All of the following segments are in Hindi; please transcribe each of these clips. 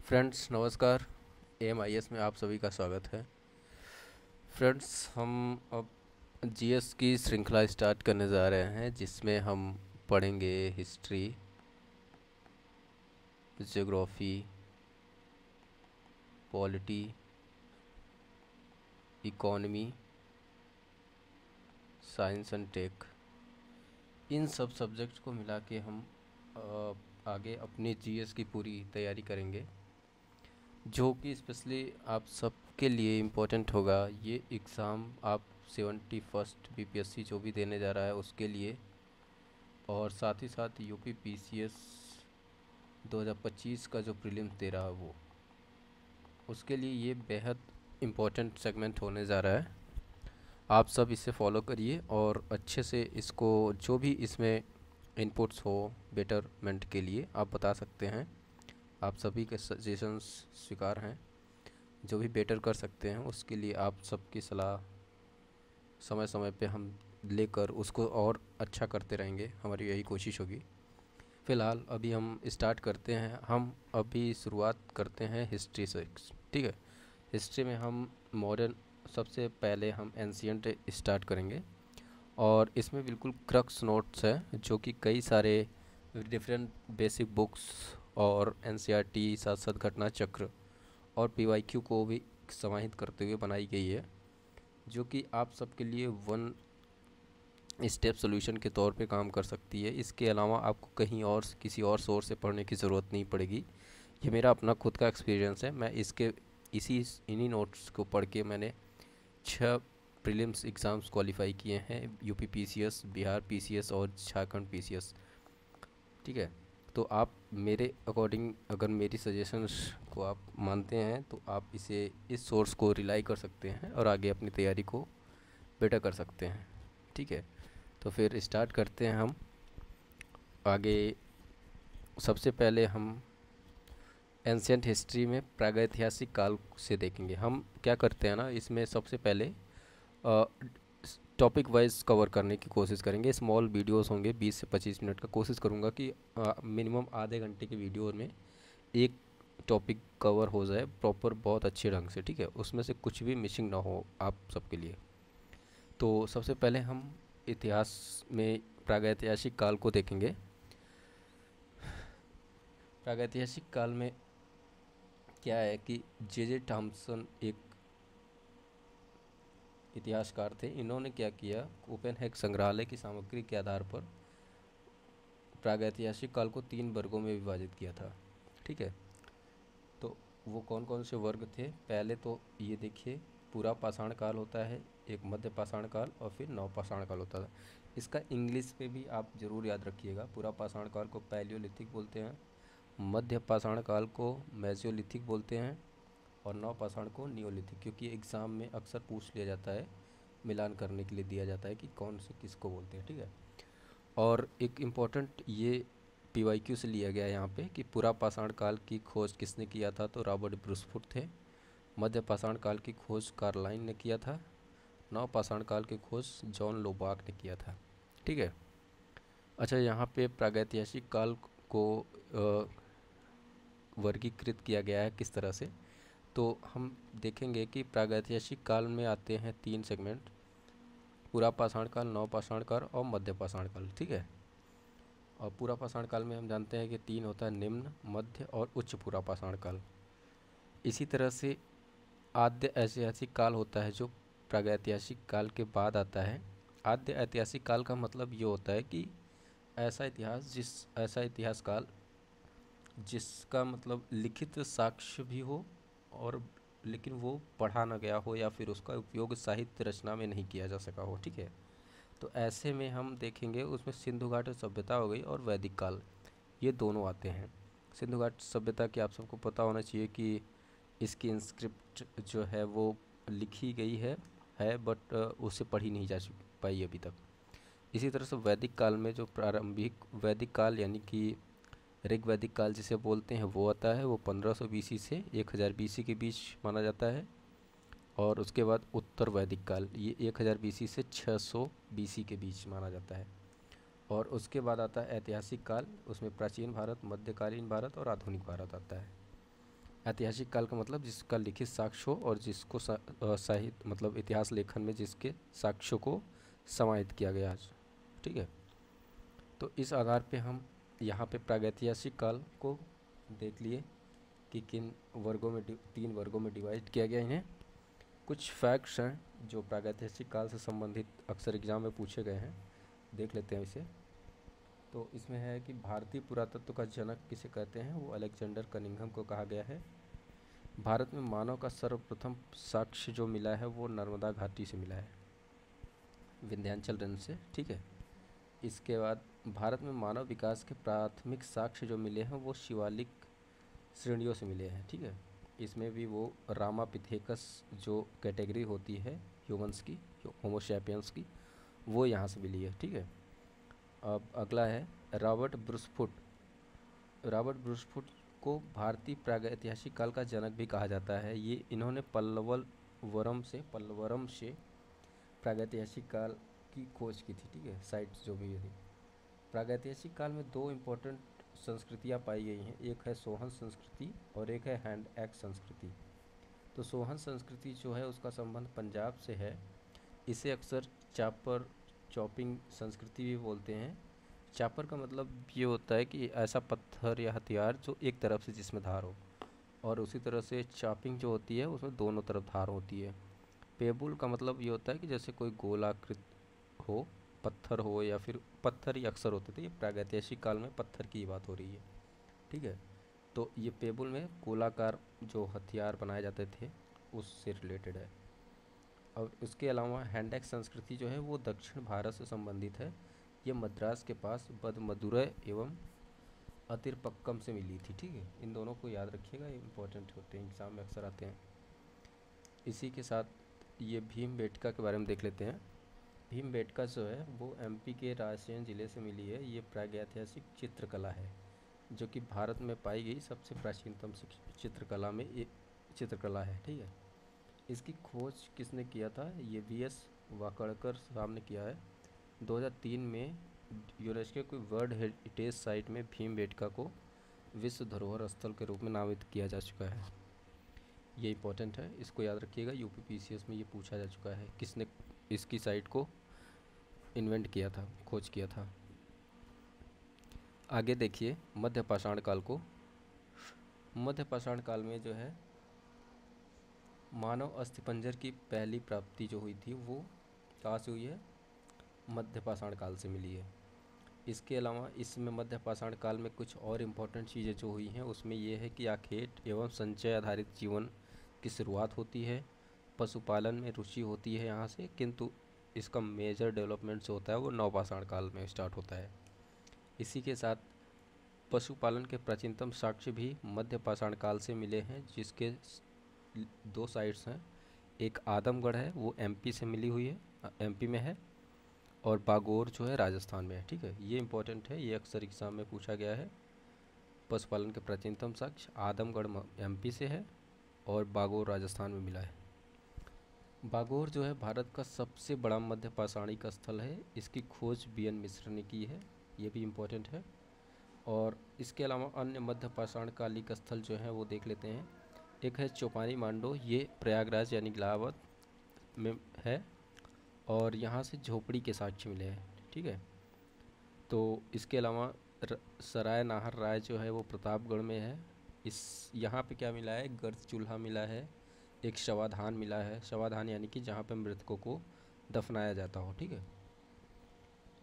फ्रेंड्स नमस्कार। AMIS में आप सभी का स्वागत है। फ्रेंड्स हम अब जीएस की श्रृंखला स्टार्ट करने जा रहे हैं, जिसमें हम पढ़ेंगे history, geography, polity, economy, science and tech. इन सब सब्जेक्ट्स को मिला के हम आगे अपने जीएस की पूरी तैयारी करेंगे, जो कि स्पेशली आप सबके लिए इम्पोर्टेंट होगा। ये एग्ज़ाम आप 71st बीपीएससी जो भी देने जा रहा है उसके लिए, और साथ ही साथ यूपी पीसीएस 2025 का जो प्रीलिम्स दे रहा है वो, उसके लिए ये बेहद इम्पोर्टेंट सेगमेंट होने जा रहा है। आप सब इसे फॉलो करिए और अच्छे से इसको, जो भी इसमें इनपुट्स हो बेटरमेंट के लिए आप बता सकते हैं। आप सभी के सजेशंस स्वीकार हैं। जो भी बेटर कर सकते हैं उसके लिए आप सबकी सलाह समय समय पे हम लेकर उसको और अच्छा करते रहेंगे, हमारी यही कोशिश होगी। फ़िलहाल अभी हम स्टार्ट करते हैं। हम अभी शुरुआत करते हैं हिस्ट्री से, ठीक है। हिस्ट्री में हम मॉडर्न, सबसे पहले हम एंशियंट स्टार्ट करेंगे, और इसमें बिल्कुल क्रक्स नोट्स है जो कि कई सारे डिफरेंट बेसिक बुक्स और एनसीईआरटी, साथ साथ घटना चक्र और पीवाईक्यू को भी समाहित करते हुए बनाई गई है, जो कि आप सबके लिए वन स्टेप सॉल्यूशन के तौर पे काम कर सकती है। इसके अलावा आपको कहीं और किसी और सोर्स से पढ़ने की ज़रूरत नहीं पड़ेगी। ये मेरा अपना खुद का एक्सपीरियंस है। मैं इन्हीं नोट्स को पढ़ के मैंने 6 प्रीलिम्स एग्ज़ाम्स क्वालिफाई किए हैं, यूपी पीसीएस, बिहार पीसीएस और झारखंड पीसीएस, ठीक है। तो आप मेरे अकॉर्डिंग, अगर मेरी सजेशंस को आप मानते हैं तो आप इस सोर्स को रिलाई कर सकते हैं और आगे अपनी तैयारी को बेटर कर सकते हैं, ठीक है। तो फिर स्टार्ट करते हैं हम आगे। सबसे पहले हम एंशियंट हिस्ट्री में प्रागैतिहासिक काल से देखेंगे। हम क्या करते हैं ना, इसमें सबसे पहले टॉपिक वाइज कवर करने की कोशिश करेंगे। स्मॉल वीडियोस होंगे, 20 से 25 मिनट का। कोशिश करूँगा कि मिनिमम आधे घंटे के वीडियो में एक टॉपिक कवर हो जाए प्रॉपर, बहुत अच्छे ढंग से, ठीक है। उसमें से कुछ भी मिसिंग ना हो आप सबके लिए। तो सबसे पहले हम इतिहास में प्रागैतिहासिक काल को देखेंगे। प्रागैतिहासिक काल में क्या है कि जे थॉम्सन एक इतिहासकार थे। इन्होंने क्या किया, कोपेनहेग संग्रहालय की सामग्री के आधार पर प्रागैतिहासिक काल को 3 वर्गों में विभाजित किया था, ठीक है। तो वो कौन कौन से वर्ग थे, पहले तो ये देखिए, पूरा पाषाण काल होता है, एक मध्य पाषाण काल और फिर नव पाषाण काल होता है। इसका इंग्लिश पे भी आप ज़रूर याद रखिएगा। पूरा पाषाण काल को पैलियोलिथिक बोलते हैं, मध्य पाषाण काल को मेसोलिथिक बोलते हैं, और नव पाषाण को नियोलिथिक, क्योंकि एग्ज़ाम में अक्सर पूछ लिया जाता है, मिलान करने के लिए दिया जाता है कि कौन से किसको बोलते हैं, ठीक है। और एक इम्पॉर्टेंट ये पीवाईक्यू से लिया गया है यहाँ पे कि पूरा पाषाण काल की खोज किसने किया था, तो रॉबर्ट ब्रूसफुट थे। मध्य पाषाण काल की खोज कार्लाइन ने किया था। नव पाषाण काल की खोज जॉन लोबाक ने किया था, ठीक है। अच्छा, यहाँ पे प्रागैतिहासिक काल को वर्गीकृत किया गया है किस तरह से, तो हम देखेंगे कि प्रागैतिहासिक काल में आते हैं 3 सेगमेंट: पूरा पाषाण काल, नव पाषाण काल और मध्य पाषाण काल, ठीक है। और पूरा पाषाण काल में हम जानते हैं कि 3 होता है: निम्न, मध्य और उच्च पूरा पाषाण काल। इसी तरह से आद्य ऐतिहासिक काल होता है जो प्रागैतिहासिक काल के बाद आता है। आद्य ऐतिहासिक काल का मतलब ये होता है कि ऐसा इतिहास काल जिसका मतलब लिखित साक्ष्य भी हो, और लेकिन वो पढ़ा ना गया हो या फिर उसका उपयोग साहित्य रचना में नहीं किया जा सका हो, ठीक है। तो ऐसे में हम देखेंगे उसमें सिंधु घाटी सभ्यता हो गई और वैदिक काल, ये दोनों आते हैं। सिंधु घाटी सभ्यता की आप सबको पता होना चाहिए कि इसकी इंस्क्रिप्ट जो है वो लिखी गई है बट उसे पढ़ी नहीं जा पाई अभी तक। इसी तरह से वैदिक काल में जो प्रारंभिक वैदिक काल यानी कि ऋग्वैदिक काल जिसे बोलते हैं वो आता है। वो 1500 बीसी से 1000 बीसी के बीच माना जाता है। और उसके बाद उत्तर वैदिक काल, ये 1000 बीसी से 600 बीसी के बीच माना जाता है। और उसके बाद आता है ऐतिहासिक काल, उसमें प्राचीन भारत, मध्यकालीन भारत और आधुनिक भारत आता है। ऐतिहासिक काल का मतलब जिसका लिखित साक्ष्य हो और जिसको साहित्य मतलब इतिहास लेखन में जिसके साक्ष्यों को समाहित किया गया है। ठीक है, तो इस आधार पे हम यहाँ पे प्रागैतिहासिक काल को देख लिए कि किन वर्गों में 3 वर्गों में डिवाइड किया गया इन्हें। कुछ फैक्ट्स हैं जो प्रागैतिहासिक काल से संबंधित अक्सर एग्जाम में पूछे गए हैं, देख लेते हैं इसे। तो इसमें है कि भारतीय पुरातत्व का जनक किसे कहते हैं, वो अलेक्जेंडर कनिंघम को कहा गया है। भारत में मानव का सर्वप्रथम साक्ष्य जो मिला है वो नर्मदा घाटी से मिला है, विंध्याचल रेंज से। ठीक है, इसके बाद भारत में मानव विकास के प्राथमिक साक्ष्य जो मिले हैं वो शिवालिक श्रेणियों से मिले हैं। ठीक है, इसमें भी वो रामापिथेकस जो कैटेगरी होती है ह्यूमंस की, होमोसैपियंस की, वो यहाँ से मिली है। ठीक है, अब अगला है रॉबर्ट ब्रूसफुट। रॉबर्ट ब्रूसफुट को भारतीय प्रागैतिहासिक काल का जनक भी कहा जाता है। ये इन्होंने पल्लवरम से प्रागैतिहासिक काल की खोज की थी। ठीक है, साइट्स जो भी थी। प्रागैतिहासिक काल में 2 इम्पोर्टेंट संस्कृतियाँ पाई गई हैं, एक है सोहन संस्कृति और एक है हैंड एक्स संस्कृति। तो सोहन संस्कृति जो है उसका संबंध पंजाब से है। इसे अक्सर चापर चॉपिंग संस्कृति भी बोलते हैं। चापर का मतलब ये होता है कि ऐसा पत्थर या हथियार जो एक तरफ से जिसमें धार हो, और उसी तरह से चॉपिंग जो होती है उसमें दोनों तरफ धार होती है। पेबुल का मतलब ये होता है कि जैसे कोई गोलाकृत हो, पत्थर हो, या फिर पत्थर ही अक्सर होते थे। ये प्रागैतिहासिक काल में पत्थर की बात हो रही है। ठीक है, तो ये पेबुल में गोलाकार जो हथियार बनाए जाते थे उससे रिलेटेड है। और इसके अलावा हैंडेक्स संस्कृति जो है वो दक्षिण भारत से संबंधित है। ये मद्रास के पास बदमदुरै एवं अतिरपक्कम से मिली थी। ठीक है, इन दोनों को याद रखिएगा, ये इंपॉर्टेंट होते हैं, एग्जाम में अक्सर आते हैं। इसी के साथ ये भीमबेटका के बारे में देख लेते हैं। भीमबेटका जो है वो एमपी के रायसेन ज़िले से मिली है। ये प्रागैतिहासिक चित्रकला है जो कि भारत में पाई गई सबसे प्राचीनतम चित्रकला में एक चित्रकला है। ठीक है, इसकी खोज किसने किया था, ये वीएस वाकड़कर साहब ने किया है। 2003 में यूनेस्को की वर्ल्ड हेरिटेज साइट में भीमबेटका को विश्व धरोहर स्थल के रूप में नामित किया जा चुका है। ये इंपॉर्टेंट है, इसको याद रखिएगा, यूपीपीसीएस में ये पूछा जा चुका है किसने इसकी साइट को इन्वेंट किया था, खोज किया था। आगे देखिए मध्य पाषाण काल को। मध्य पाषाण काल में जो है मानव अस्थिपंजर की पहली प्राप्ति जो हुई थी वो कहाँ से हुई है, मध्य पाषाण काल से मिली है। इसके अलावा इसमें मध्य पाषाण काल में कुछ और इम्पोर्टेंट चीज़ें जो हुई हैं उसमें ये है कि आखेट एवं संचय आधारित जीवन की शुरुआत होती है। पशुपालन में रुचि होती है यहाँ से, किंतु इसका मेजर डेवलपमेंट जो होता है वो नवपाषाण काल में स्टार्ट होता है। इसी के साथ पशुपालन के प्राचीनतम साक्ष्य भी मध्य पाषाण काल से मिले हैं, जिसके 2 साइट्स हैं। एक आदमगढ़ है वो एमपी से मिली हुई है, एमपी में है, और बागोर जो है राजस्थान में है। ठीक है, ये इंपॉर्टेंट है, ये अक्सर एग्जाम में पूछा गया है। पशुपालन के प्राचीनतम साक्ष्य आदमगढ़ एमपी से है और बागोर राजस्थान में मिला है। बागोर जो है भारत का सबसे बड़ा मध्य पाषाणिक स्थल है। इसकी खोज बीएन मिश्र ने की है, ये भी इम्पोर्टेंट है। और इसके अलावा अन्य मध्य पाषाण कालिक स्थल जो हैं वो देख लेते हैं। एक है चौपानी मांडो, ये प्रयागराज यानी इलाहाबाद में है, और यहाँ से झोपड़ी के साक्ष्य मिले हैं। ठीक है, तो इसके अलावा सराय नाहर राय जो है वो प्रतापगढ़ में है। इस यहाँ पे क्या मिला है, गर्द चूल्हा मिला है, एक शवाधान मिला है। शवाधान यानी कि जहाँ पे मृतकों को दफनाया जाता हो। ठीक है,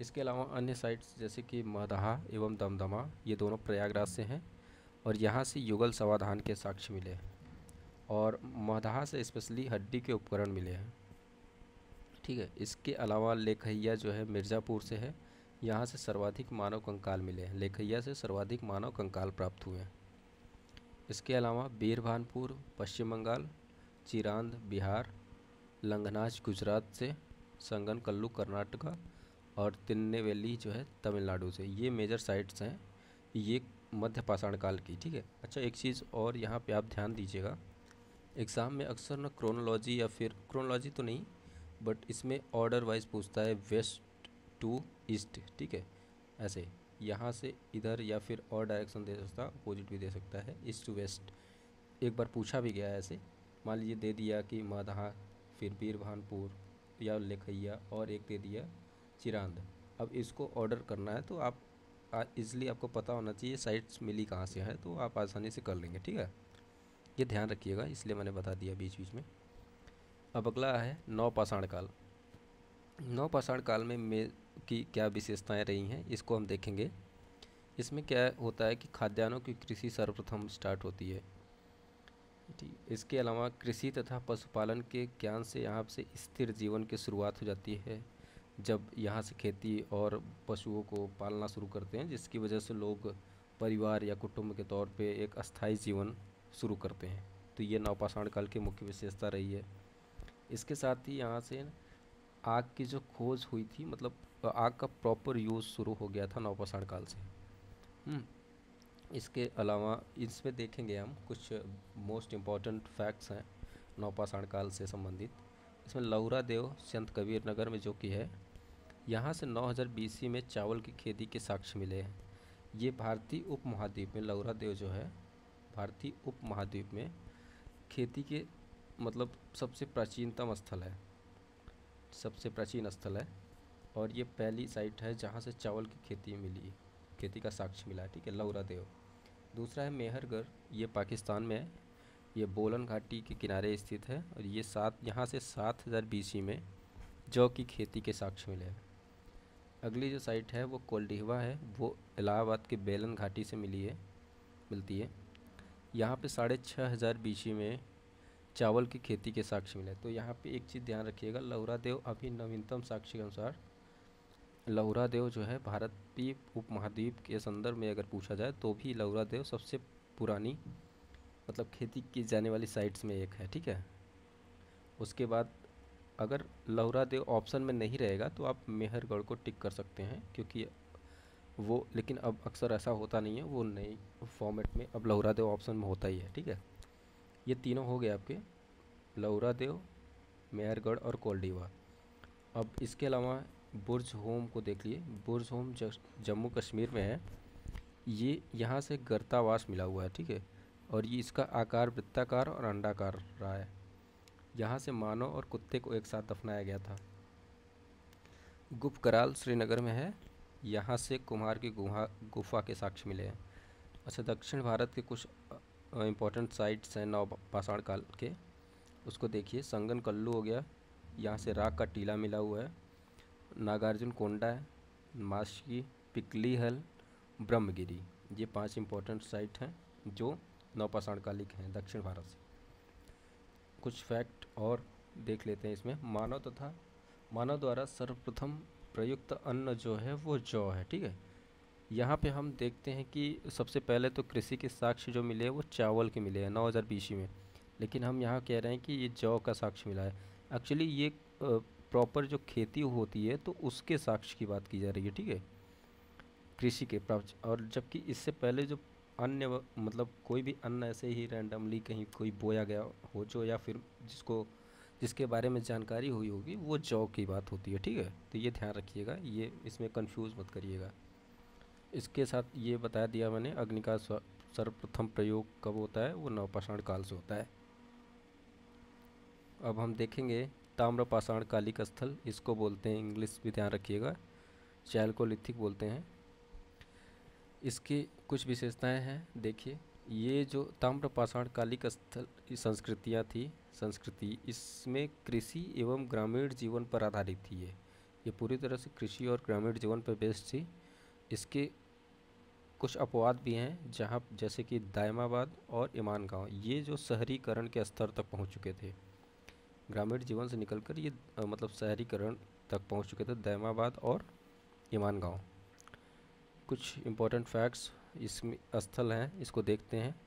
इसके अलावा अन्य साइट्स जैसे कि महदहा एवं दमदमा, ये दोनों प्रयागराज से हैं, और यहाँ से युगल शवाधान के साक्ष्य मिले हैं, और महदहा से स्पेशली हड्डी के उपकरण मिले हैं। ठीक है, इसके अलावा लेखैया जो है मिर्ज़ापुर से है, यहाँ से सर्वाधिक मानव कंकाल मिले हैं। लेखैया से सर्वाधिक मानव कंकाल प्राप्त हुए हैं। इसके अलावा बीरभानपुर पश्चिम बंगाल, चिरांद बिहार, लंगनाज गुजरात से, संगनकल्लू कर्नाटका, और तिन्नेवेली जो है तमिलनाडु से, ये मेजर साइट्स हैं ये मध्य पाषाण काल की। ठीक है, अच्छा एक चीज़ और यहाँ पे आप ध्यान दीजिएगा, एग्ज़ाम में अक्सर ना क्रोनोलॉजी या फिर क्रोनोलॉजी तो नहीं बट इसमें ऑर्डर वाइज पूछता है, वेस्ट टू ईस्ट। ठीक है, ऐसे यहाँ से इधर, या फिर और डायरेक्शन दे सकता है, अपोजिट भी दे सकता है, ईस्ट टू वेस्ट। एक बार पूछा भी गया है ऐसे, मान लीजिए दे दिया कि मादहा, फिर बीरभानपुर या लेखैया, और एक दे दिया चिरांद। अब इसको ऑर्डर करना है तो आप इजली आपको पता होना चाहिए साइट्स मिली कहाँ से है, तो आप आसानी से कर लेंगे। ठीक है, ये ध्यान रखिएगा, इसलिए मैंने बता दिया बीच बीच में। अब अगला है नवपाषाण काल। नवपाषाण काल में की क्या विशेषताएं रही हैं, इसको हम देखेंगे। इसमें क्या होता है कि खाद्यान्नों की कृषि सर्वप्रथम स्टार्ट होती है। ठीक, इसके अलावा कृषि तथा पशुपालन के ज्ञान से यहाँ से स्थिर जीवन की शुरुआत हो जाती है, जब यहाँ से खेती और पशुओं को पालना शुरू करते हैं, जिसकी वजह से लोग परिवार या कुटुंब के तौर पे एक अस्थायी जीवन शुरू करते हैं। तो ये नवपाषाण काल की मुख्य विशेषता रही है। इसके साथ ही यहाँ से आग की जो खोज हुई थी, मतलब आग का प्रॉपर यूज़ शुरू हो गया था नवपाषाण काल से। इसके अलावा इसमें देखेंगे हम कुछ मोस्ट इम्पॉर्टेंट फैक्ट्स हैं नवपाषाण काल से संबंधित। इसमें लौरा देव संत कबीर नगर में जो कि है, यहाँ से 9000 BC में चावल की खेती के साक्ष्य मिले हैं। ये भारतीय उपमहाद्वीप में, लौरा देव जो है भारतीय उपमहाद्वीप में खेती के मतलब सबसे प्राचीनतम स्थल है, सबसे प्राचीन स्थल है, और ये पहली साइट है जहाँ से चावल की खेती मिली, खेती का साक्ष्य मिला है। ठीक है, लौरा देव। दूसरा है मेहरगढ़, ये पाकिस्तान में है, ये बोलन घाटी के किनारे स्थित है, और ये यहाँ से 7000 BC में जौ की खेती के साक्ष्य मिले हैं। अगली जो साइट है वो कोल्डिहवा है, वो इलाहाबाद के बेलन घाटी से मिलती है। यहाँ पे 6500 BC में चावल की खेती के साक्ष्य मिले। तो यहाँ पे एक चीज़ ध्यान रखिएगा, लौरा देव अभी नवीनतम साक्ष्य के अनुसार लौरा देव जो है भारतीय उपमहाद्वीप के संदर्भ में अगर पूछा जाए तो भी लौरा देव सबसे पुरानी मतलब खेती की जाने वाली साइट्स में एक है। ठीक है, उसके बाद अगर लौरा देव ऑप्शन में नहीं रहेगा तो आप मेहरगढ़ को टिक कर सकते हैं, क्योंकि वो, लेकिन अब अक्सर ऐसा होता नहीं है, वो नई फॉर्मेट में अब लौरा देव ऑप्शन में होता ही है। ठीक है, ये तीनों हो गए आपके, लौरा देव, मेहरगढ़ और कोल्डिवा। अब इसके अलावा बुर्ज होम को देख लिए। बुर्ज होम जम्मू कश्मीर में है, ये यहाँ से गर्तावास मिला हुआ है। ठीक है, और ये इसका आकार वृत्ताकार और अंडाकार रहा है। यहाँ से मानव और कुत्ते को एक साथ दफनाया गया था। गुप्त श्रीनगर में है, यहाँ से कुम्हार की गुफा के साक्ष्य मिले हैं। अच्छा, दक्षिण भारत के कुछ इम्पोर्टेंट साइट्स हैं नवपाषाण काल के, उसको देखिए। संगन कल्लू हो गया, यहाँ से राग का टीला मिला हुआ है। नागार्जुन कोंडा है, माशकी, पिकलीहल, ब्रह्मगिरी, ये 5 इम्पोर्टेंट साइट हैं जो नवपाषाण कालिक हैं दक्षिण भारत से। कुछ फैक्ट और देख लेते हैं इसमें। मानव द्वारा सर्वप्रथम प्रयुक्त अन्न जो है वो जौ है। ठीक है, यहाँ पे हम देखते हैं कि सबसे पहले तो कृषि के साक्ष्य जो मिले हैं वो चावल के मिले हैं 9000 BC में, लेकिन हम यहाँ कह रहे हैं कि ये जौ का साक्ष्य मिला है। एक्चुअली ये प्रॉपर जो खेती होती है तो उसके साक्ष्य की बात की जा रही है। ठीक है, कृषि के प्राप्त, और जबकि इससे पहले जो अन्य मतलब कोई भी अन्न ऐसे ही रैंडमली कहीं कोई बोया गया हो जो, या फिर जिसके बारे में जानकारी हुई होगी, वो जौ की बात होती है। ठीक है, तो ये ध्यान रखिएगा, ये इसमें कंफ्यूज मत करिएगा। इसके साथ ये बता दिया मैंने, अग्नि का सर्वप्रथम प्रयोग कब होता है, वो नवपाषाण काल से होता है। अब हम देखेंगे ताम्रपाषाण कालिक स्थल, इसको बोलते हैं, इंग्लिश भी ध्यान रखिएगा, चैल्कोलिथिक बोलते हैं। इसकी कुछ विशेषताएं हैं, देखिए। ये जो ताम्रपाषाण कालिक स्थल संस्कृति, इसमें कृषि एवं ग्रामीण जीवन पर आधारित थी। ये पूरी तरह से कृषि और ग्रामीण जीवन पर बेस्ड थी। इसके कुछ अपवाद भी हैं, जहाँ जैसे कि दायमाबाद और ईमान गांव, ये जो शहरीकरण के स्तर तक पहुँच चुके थे, ग्रामीण जीवन से निकलकर ये मतलब शहरीकरण तक पहुँच चुके थे, दायमाबाद और ईमान गांव। कुछ इम्पोर्टेंट फैक्ट्स इसमें स्थल हैं, इसको देखते हैं।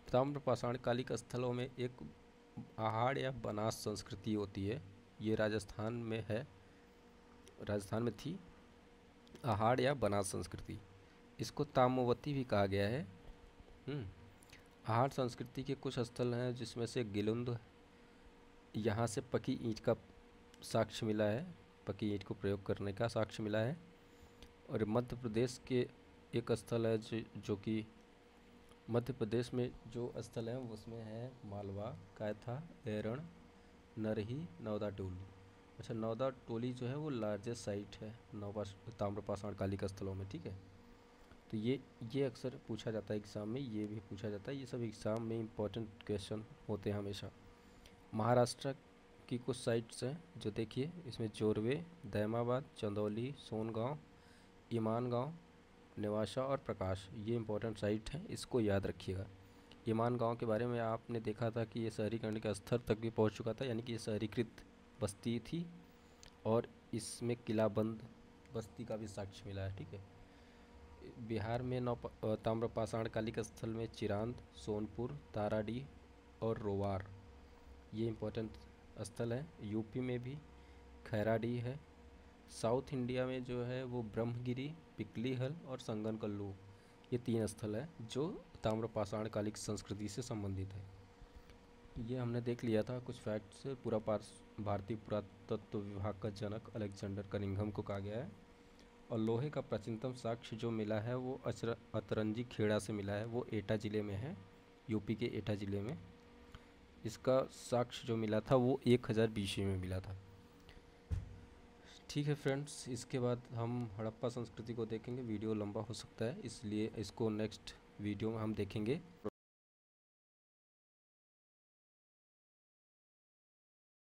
ताम्रपाषाण कालिक स्थलों में एक आहाड़ या बनास संस्कृति होती है, ये राजस्थान में थी, आहाड़ या बनास संस्कृति। इसको ताम्रवती भी कहा गया है। आहाड़ संस्कृति के कुछ स्थल हैं, जिसमें से गिलुंद, यहाँ से पकी ईंट का साक्ष्य मिला है, पकी ईंट को प्रयोग करने का साक्ष्य मिला है। और मध्य प्रदेश के एक स्थल है जो कि मध्य प्रदेश में जो स्थल हैं उसमें है मालवा, कायथा, एरण, नरही, नौदा टोली। अच्छा, नौदा टोली जो है वो लार्जेस्ट साइट है ताम्रपाषाण कालिक स्थलों में, ठीक है। तो ये अक्सर पूछा जाता है एग्ज़ाम में, ये भी पूछा जाता है, ये सब एग्ज़ाम में इंपॉर्टेंट क्वेश्चन होते हैं हमेशा। महाराष्ट्र की कुछ साइट्स हैं जो देखिए, इसमें जोरवे, दैमाबाद, चंदौली, सोनगांव, ईमान गांव, नेवासा और प्रकाश, ये इंपॉर्टेंट साइट हैं, इसको याद रखिएगा। ईमान गांव के बारे में आपने देखा था कि ये शहरीकरण के स्तर तक भी पहुंच चुका था, यानी कि ये शहरीकृत बस्ती थी और इसमें किलाबंद बस्ती का भी साक्ष्य मिला है, ठीक है। बिहार में ताम्रपाषाण कालिक स्थल में चिरांद, सोनपुर, ताराडीह और रोवार, ये इंपॉर्टेंट स्थल है। यूपी में भी खैराडीह है। साउथ इंडिया में जो है वो ब्रह्मगिरी, पिपलीहल और संगनकल्लू, ये 3 स्थल है जो ताम्रपाषाण कालिक संस्कृति से संबंधित है। ये हमने देख लिया था कुछ फैक्ट्स। पूरा पार्स भारतीय पुरातत्व विभाग का जनक अलेक्जेंडर कनिंघम को कहा गया है। और लोहे का प्राचीनतम साक्ष्य जो मिला है वो अतरंजी खेड़ा से मिला है, वो एटा ज़िले में है, यूपी के एटा ज़िले में। इसका साक्ष्य जो मिला था वो 1000 BC में मिला था। ठीक है फ्रेंड्स, इसके बाद हम हड़प्पा संस्कृति को देखेंगे। वीडियो लंबा हो सकता है, इसलिए इसको नेक्स्ट वीडियो में हम देखेंगे।